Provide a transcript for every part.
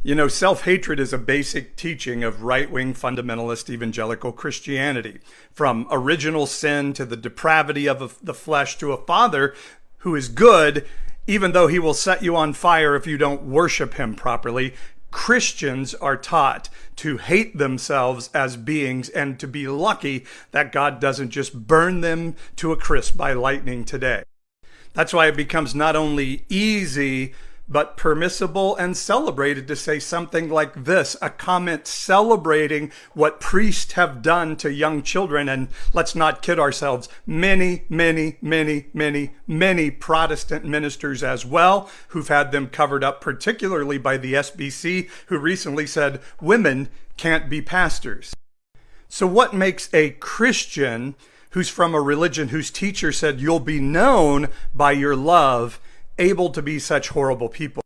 You know, self-hatred is a basic teaching of right-wing fundamentalist evangelical Christianity. From original sin to the depravity of the flesh to a father who is good, even though he will set you on fire if you don't worship him properly. Christians are taught to hate themselves as beings and to be lucky that God doesn't just burn them to a crisp by lightning today. That's why it becomes not only easy, but permissible and celebrated to say something like this, a comment celebrating what priests have done to young children. And let's not kid ourselves, many Protestant ministers as well, who've had them covered up, particularly by the SBC, who recently said women can't be pastors. So what makes a Christian who's from a religion whose teacher said you'll be known by your love able to be such horrible people?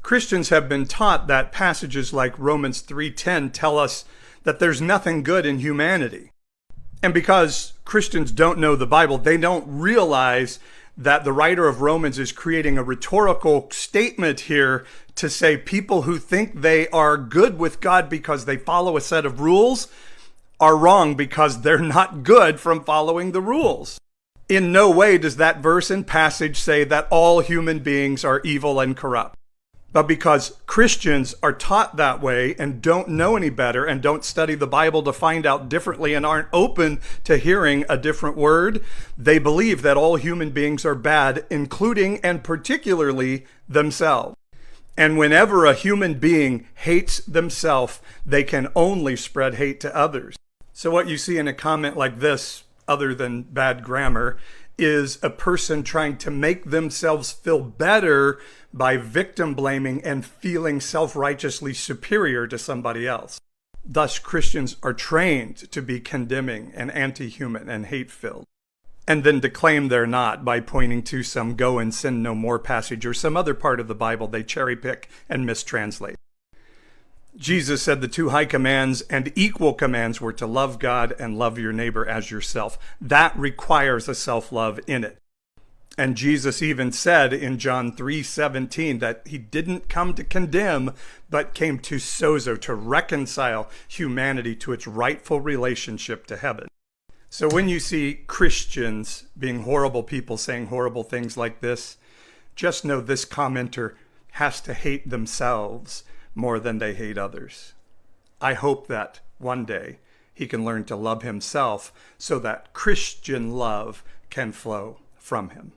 Christians have been taught that passages like Romans 3:10 tell us that there's nothing good in humanity. And because Christians don't know the Bible, they don't realize that the writer of Romans is creating a rhetorical statement here to say people who think they are good with God because they follow a set of rules are wrong because they're not good from following the rules. In no way does that verse and passage say that all human beings are evil and corrupt. But because Christians are taught that way and don't know any better and don't study the Bible to find out differently and aren't open to hearing a different word, they believe that all human beings are bad, including and particularly themselves. And whenever a human being hates themselves, they can only spread hate to others. So what you see in a comment like this, other than bad grammar, is a person trying to make themselves feel better by victim blaming and feeling self-righteously superior to somebody else. Thus, Christians are trained to be condemning and anti-human and hate-filled, and then to claim they're not by pointing to some go and sin no more passage or some other part of the Bible they cherry pick and mistranslate. Jesus said the two high commands and equal commands were to love God and love your neighbor as yourself. That requires a self-love in it. And Jesus even said in John 3:17 that he didn't come to condemn, but came to sozo, to reconcile humanity to its rightful relationship to heaven. So when you see Christians being horrible people saying horrible things like this, just know this commenter has to hate themselves more than they hate others. I hope that one day he can learn to love himself so that Christian love can flow from him.